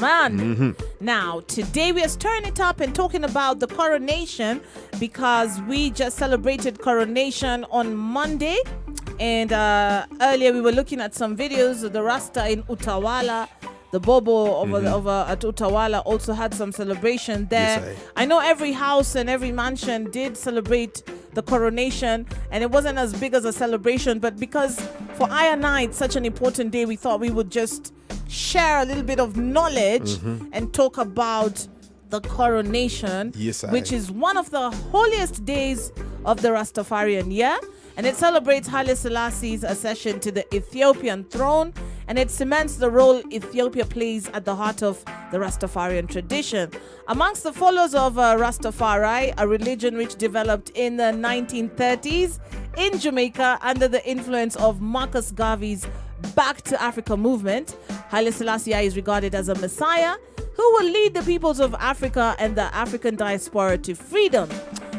man. Now, today we are stirring it up and talking about the coronation because we just celebrated coronation on Monday. And earlier we were looking at some videos of the Rasta in Utawala. The Bobo over at Utawala also had some celebration there. Yes, I know every house and every mansion did celebrate the coronation, and it wasn't as big as a celebration, but because for I and I it's such an important day, we thought we would just share a little bit of knowledge and talk about the coronation, which is one of the holiest days of the Rastafarian year. And it celebrates Haile Selassie's accession to the Ethiopian throne, and it cements the role Ethiopia plays at the heart of the Rastafarian tradition. Amongst the followers of Rastafari, a religion which developed in the 1930s in Jamaica under the influence of Marcus Garvey's Back to Africa movement, Haile Selassie is regarded as a messiah who will lead the peoples of Africa and the African diaspora to freedom.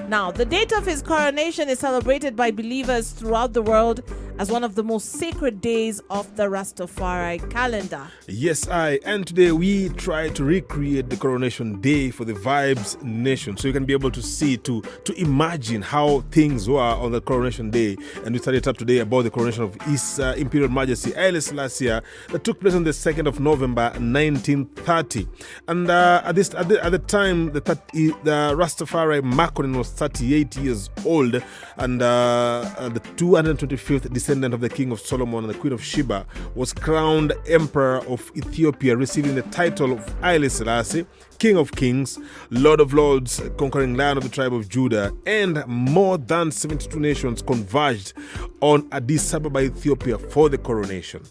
Now, the date of his coronation is celebrated by believers throughout the world as one of the most sacred days of the Rastafari calendar. Yes, and today we try to recreate the coronation day for the Vibes Nation, so you can be able to see, to imagine how things were on the coronation day. And we started up today about the coronation of His Imperial Majesty Haile Selassie that took place on the 2nd of November 1930. And at the time, the Rastafari Makonnen was 38 years old, and the 225th descendant of the King of Solomon and the Queen of Sheba was crowned Emperor of Ethiopia, receiving the title of Haile Selassie, King of Kings, Lord of Lords, conquering Lion of the tribe of Judah, and more than 72 nations converged on Addis Ababa, Ethiopia for the coronation.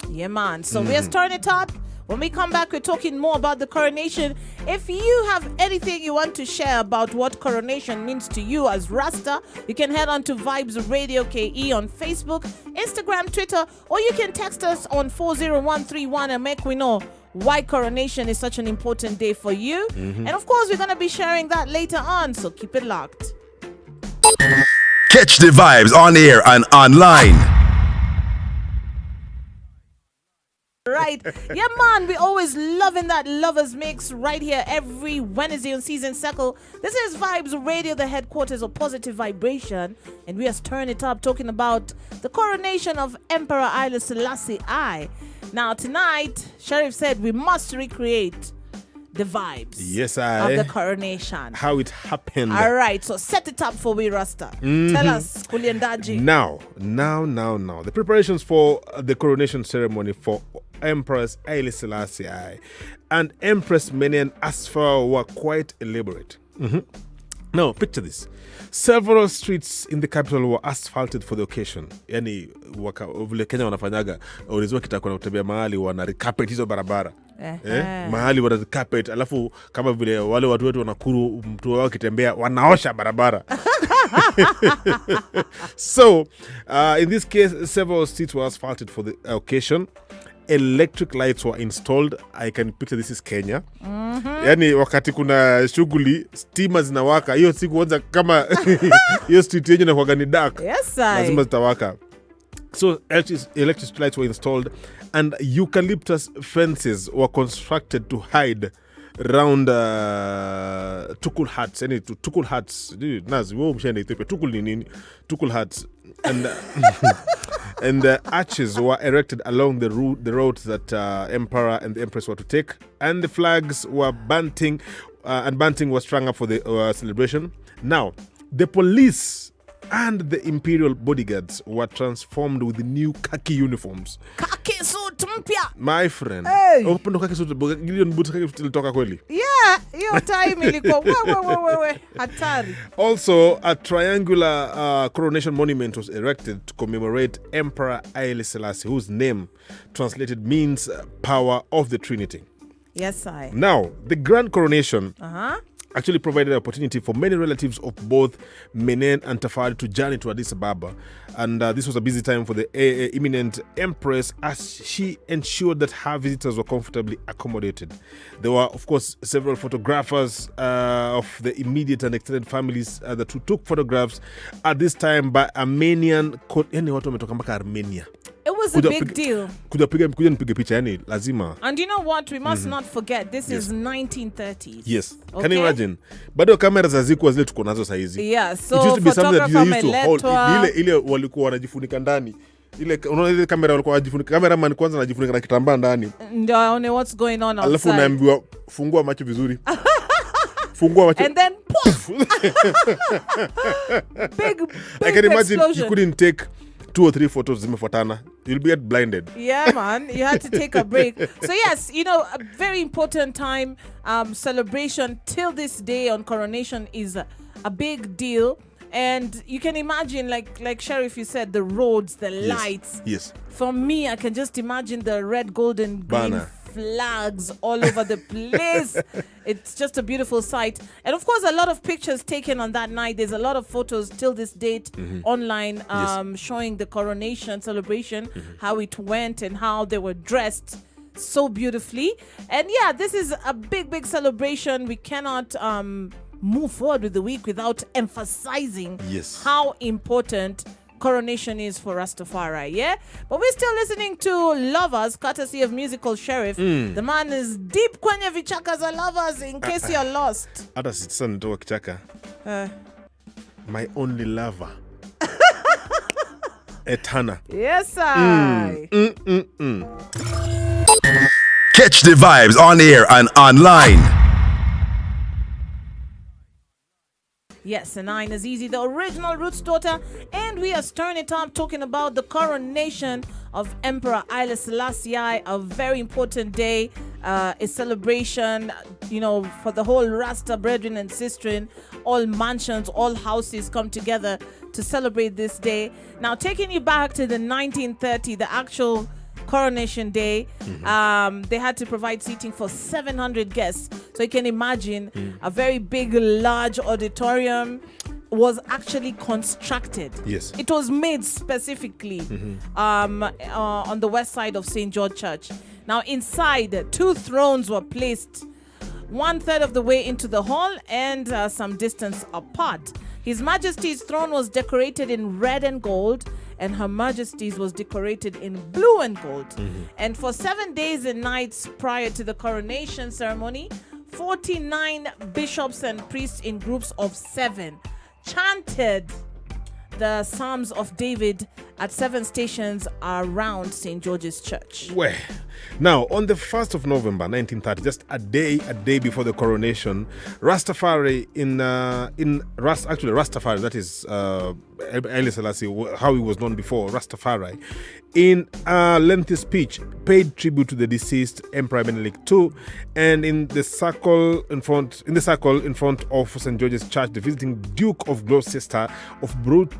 Yeah, man. So we're starting it up. When we come back, we're talking more about the coronation. If you have anything you want to share about what coronation means to you as Rasta, you can head on to Vibes Radio KE on Facebook, Instagram, Twitter, or you can text us on 40131 and make we know why coronation is such an important day for you. And of course, we're going to be sharing that later on, so keep it locked. Catch the vibes on air and online. Right. Yeah, man, we always loving that lovers mix right here every Wednesday on Season Circle. This is Vibes Radio, the headquarters of positive vibration, and we are stirring it up talking about the coronation of Emperor Haile Selassie I. Now, tonight, Sheriff said we must recreate the vibes of the coronation. How it happened. All right, so set it up for we Rasta. Tell us, Kuliandaji. Now. The preparations for the coronation ceremony for Empress Haile Selassie and Empress Menen Asfaw were quite elaborate. Now, picture this. Several streets in the capital were asphalted for the occasion. Yani, vile Kenya wanafanyaga, uliziwa kitakuwa na kutembea mahali wana recarpet hizo barabara. Mahali wana recarpet, alafu kama vile wale watu wetu wanakuru mtu wao kitembea, wanaosha barabara. So, in this case, several streets were asphalted for the occasion. Electric lights were installed. I can picture this is Kenya. Yani wakati kuna shughuli stima zinawaka, hiyo siku kwanza kama hiyo street yenyewe na kwa ni dark. Yes, lazima zitawaka. So electric lights were installed and eucalyptus fences were constructed to hide round tukul huts. Yani tukul huts. Nazi wewe mshende Ethiopia. Tukul ni nini? Tukul huts. And and arches were erected along the roads that Emperor and the Empress were to take, and the flags were bunting, and bunting was strung up for the celebration. Now, the police and the imperial bodyguards were transformed with the new khaki uniforms. Khaki suit mpya. My friend. Hey. Open khaki suit. Gideon boots khaki suit ilitoka kweli. Yeah, hiyo time ilikuwa we hatari. Also, a triangular coronation monument was erected to commemorate Emperor Haile Selassie, whose name translated means power of the Trinity. Yes, I. Now, the grand coronation actually provided an opportunity for many relatives of both Menen and Tafari to journey to Addis Ababa. And this was a busy time for the imminent Empress as she ensured that her visitors were comfortably accommodated. There were, of course, several photographers of the immediate and extended families that took photographs at this time by Armenian... Armenia. It was a big deal. Kuja nipige picha yani lazima. And you know what? We must not forget, this is 1930s. Yes. Okay? Can you imagine? Bado kamera hazikuwa zile tuko nazo saizi. Yeah, so it used to be something that they used to hold. photographer Ile walikuwa wanajifunika ndani. Unaona ile kamera walikuwa wanajifunika. Cameraman kwanza anajifunika na kitambaa ndani. ndio aone what's going on outside. Alafu unaambiwa fungua macho vizuri. Fungua macho. And then poof! big I can imagine explosion. you couldn't take 2 or 3 photos zimefuatana. You'll get blinded. Yeah, man. You had to take a break. So yes, you know, a very important time, celebration till this day on Coronation is a big deal. And you can imagine, like Sheriff, you said, the roads, the lights. Yes. For me, I can just imagine the red, gold, and green Banner. flags all over the place. It's just a beautiful sight. And of course, a lot of pictures taken on that night. There's a lot of photos till this date online showing the coronation celebration, how it went and how they were dressed so beautifully. And yeah, this is a big, big celebration. We cannot move forward with the week without emphasizing how important Coronation is for Rastafari, yeah? But we're still listening to Lovers, courtesy of Musical Sheriff. The man is deep kwenye vichakas of Lovers, in case you're lost. Hata sasa nitoa kichaka. My only lover. Etana. Yes, sir. Catch the vibes on air and online. Yes, and I'm Azizi, the original Roots daughter, and we are stirring it up talking about the coronation of Emperor Haile Selassie, a very important day, a celebration, you know, for the whole Rasta brethren and sistren. All mansions, all houses come together to celebrate this day. Now, taking you back to the 1930, the actual Coronation Day, they had to provide seating for 700 guests. So you can imagine a very big, large auditorium was actually constructed. Yes. It was made specifically on the west side of St. George Church. Now inside, 2 thrones were placed 1/3 of the way into the hall and some distance apart. His Majesty's throne was decorated in red and gold, and Her Majesty's was decorated in blue and gold. And for 7 days and nights prior to the coronation ceremony, 49 bishops and priests in groups of 7 chanted the Psalms of David at 7 stations around St. George's Church. Well, now on the 1st of November 1930, just a day before the coronation, Rastafari Rastafari, that is Haile Selassie, how he was known before, Rastafari, in a lengthy speech paid tribute to the deceased Emperor Menelik II, and in the circle in front of St. George's Church, the visiting Duke of Gloucester of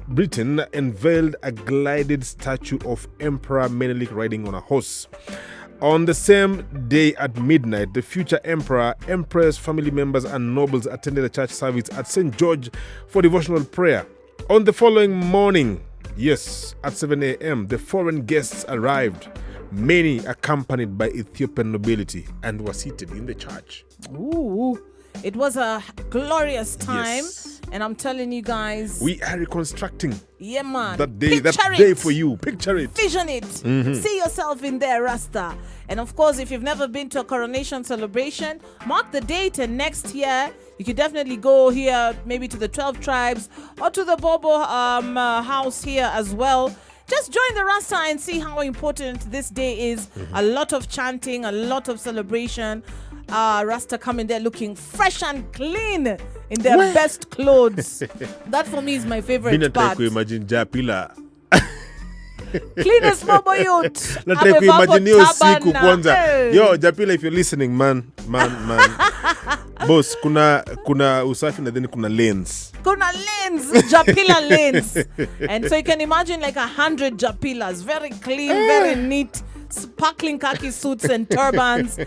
Britain unveiled a glided statue of Emperor Menelik riding on a horse. On the same day at midnight, the future emperor, empress, family members and nobles attended a church service at St. George for devotional prayer. On the following morning, yes, at 7 a.m., the foreign guests arrived, many accompanied by Ethiopian nobility, and were seated in the church. Ooh, it was a glorious time. Yes. And I'm telling you guys, We are reconstructing yeah, man. that day Picture it. for you. Picture it. Vision it. See yourself in there, Rasta. And of course, if you've never been to a coronation celebration, mark the date, and next year you could definitely go here, maybe to the 12 tribes or to the Bobo house here as well. Just join the Rasta and see how important this day is. A lot of chanting, a lot of celebration. Rasta coming there looking fresh and clean in their best clothes. That for me is my favorite part. Imagine Japila. Cleanest mobile youth. Nataka kuimagine hiyo siku kwanza. Yo, Japila, if you're listening, man. Boss, kuna usafi na then kuna lanes. Kuna lanes, Japila lanes. And so you can imagine like 100 Japilas, very clean, very neat, sparkling khaki suits and turbans,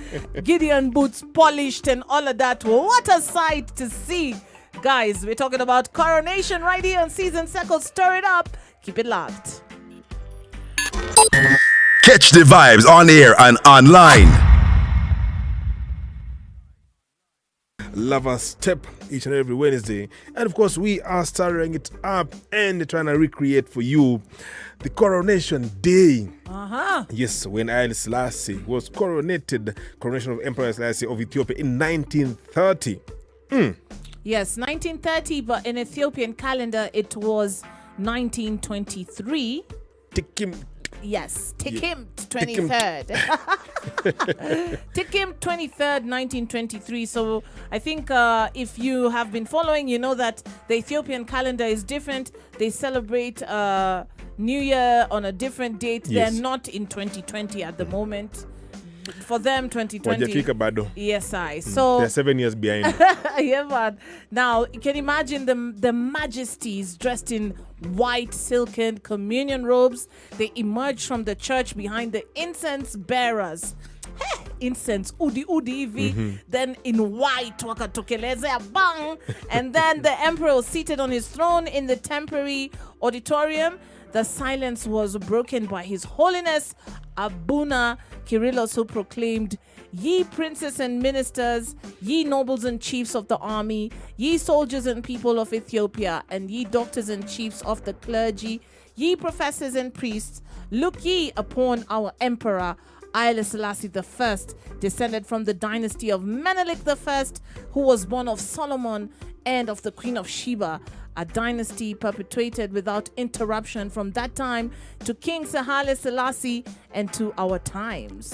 Gideon boots polished and all of that. What a sight to see. Guys, we're talking about coronation right here on Season Circle. Stir it up. Keep it locked. Catch the vibes on air and online. Lover Step each and every Wednesday. And of course, we are stirring it up and trying to recreate for you the Coronation Day. Yes, when Haile Selassie was coronated, coronation of Emperor Selassie of Ethiopia in 1930. Yes, 1930, but in Ethiopian calendar, it was 1923. Yes, Tikim 23rd. Tikim 23rd, 1923. So I think if you have been following, you know that the Ethiopian calendar is different. They celebrate New Year on a different date. Yes. They're not in 2020 at the moment. For them, 2020. Wajafika bado. Yes, So they're 7 years behind. yeah, man. Now, you can imagine the majesties dressed in white silken communion robes. They emerged from the church behind the incense bearers. Incense, udi, then in white, wakatokelezea bang. And then the emperor was seated on his throne in the temporary auditorium. The silence was broken by His Holiness Abuna Kyrillos, who proclaimed, "Ye princes and ministers, ye nobles and chiefs of the army, ye soldiers and people of Ethiopia, and ye doctors and chiefs of the clergy, ye professors and priests, look ye upon our emperor, Haile Selassie I, descended from the dynasty of Menelik I, who was born of Solomon and of the Queen of Sheba, a dynasty perpetuated without interruption from that time to King Haile Selassie and to our times."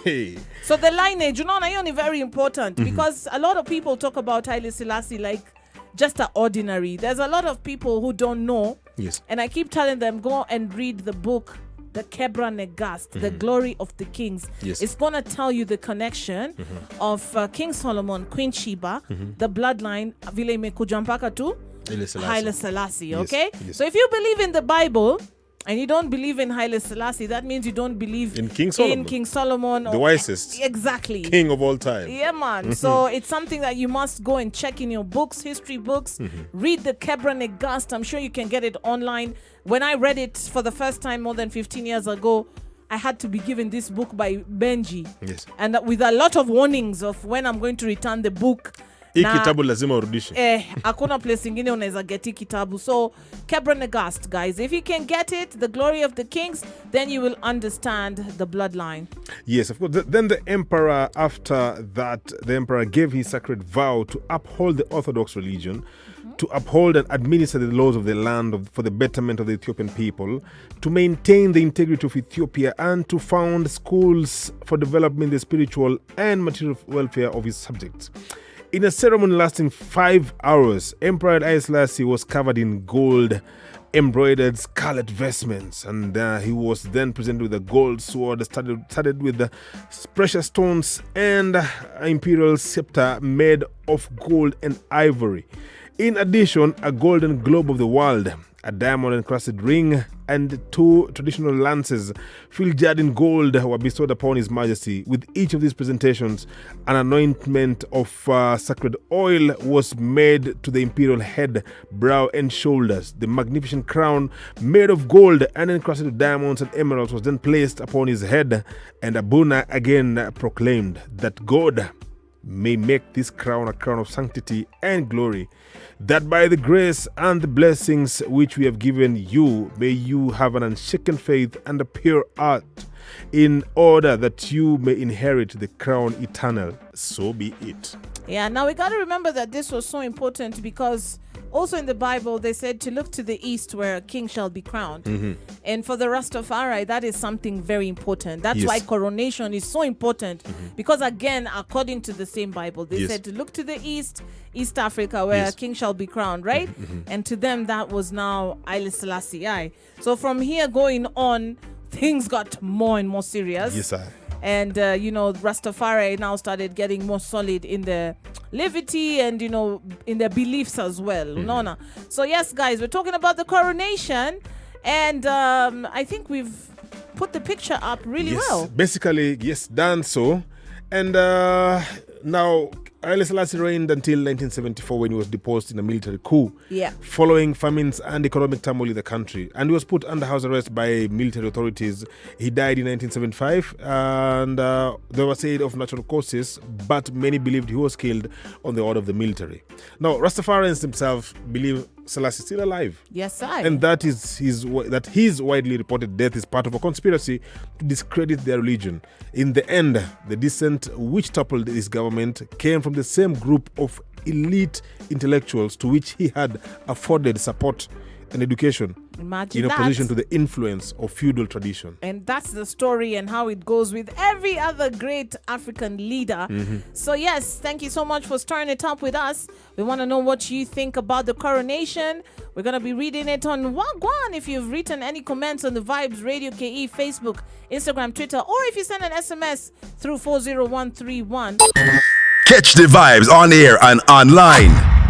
Hey. So the lineage, is very important because a lot of people talk about Haile Selassie like just an ordinary. There's a lot of people who don't know. Yes. And I keep telling them, go and read the book, The Kebra Negast, The Glory of the Kings. Yes. It's going to tell you the connection of King Solomon, Queen Sheba, the bloodline, vile imekuja mpaka to Haile Selassie, okay? Yes. So if you believe in the Bible and you don't believe in Haile Selassie, that means you don't believe In King Solomon. The wisest. Exactly. King of all time. Yeah, man. So it's something that you must go and check in your books, history books. Read the Kebra Negast. I'm sure you can get it online. When I read it for the first time more than 15 years ago, I had to be given this book by Benji. Yes. And with a lot of warnings of when I'm going to return the book. Hii kitabu lazima urudishe. Hakuna place ingine unaweza get hii kitabu. So, Kebra Negast, guys. If you can get it, The Glory of the Kings, then you will understand the bloodline. Yes, of course. Then the emperor, after that, the emperor gave his sacred vow to uphold the Orthodox religion, to uphold and administer the laws of the land for the betterment of the Ethiopian people, to maintain the integrity of Ethiopia, and to found schools for developing the spiritual and material welfare of his subjects. In a ceremony lasting 5 hours, Emperor Haile Selassie was covered in gold embroidered scarlet vestments, and he was then presented with a gold sword studded with the precious stones and imperial scepter made of gold and ivory. In addition, a golden globe of the world, a diamond encrusted ring, and 2 traditional lances filled in gold were bestowed upon His Majesty. With each of these presentations, an anointment of sacred oil was made to the imperial head, brow, and shoulders. The magnificent crown, made of gold and encrusted with diamonds and emeralds, was then placed upon his head, and Abuna again proclaimed that God may make this crown a crown of sanctity and glory, that by the grace and the blessings which we have given you, may you have an unshaken faith and a pure heart, in order that you may inherit the crown eternal. So be it. Yeah, now we got to remember that this was so important because also in the Bible, they said to look to the east where a king shall be crowned. And for the Rastafari, that is something very important. That's why coronation is so important. Because again, according to the same Bible, they said to look to the east, East Africa, where a king shall be crowned, right? And to them, that was now Haile Selassie. So from here going on, things got more and more serious. Yes, sir. And, Rastafari now started getting more solid in their levity and, in their beliefs as well. So, yes, guys, we're talking about the coronation. And I think we've put the picture up really well. Basically, yes, done so. And now Haile Selassie reigned until 1974 when he was deposed in a military coup. Yeah. Following famines and economic turmoil in the country. And he was put under house arrest by military authorities. He died in 1975 and there was said of natural causes, but many believed he was killed on the order of the military. Now, Rastafarians themselves believe Selassie is still alive. Yes, I. And that his widely reported death is part of a conspiracy to discredit their religion. In the end, the dissent which toppled his government came from the same group of elite intellectuals to which he had afforded support and education. Imagine in opposition that. to the influence of feudal tradition. And that's the story and how it goes with every other great African leader. So yes, thank you so much for stirring it up with us. We want to know what you think about the coronation. We're going to be reading it on Wagwan. If you've written any comments on the Vibes Radio KE, Facebook, Instagram, Twitter, or if you send an SMS through 40131. Catch the vibes on air and online.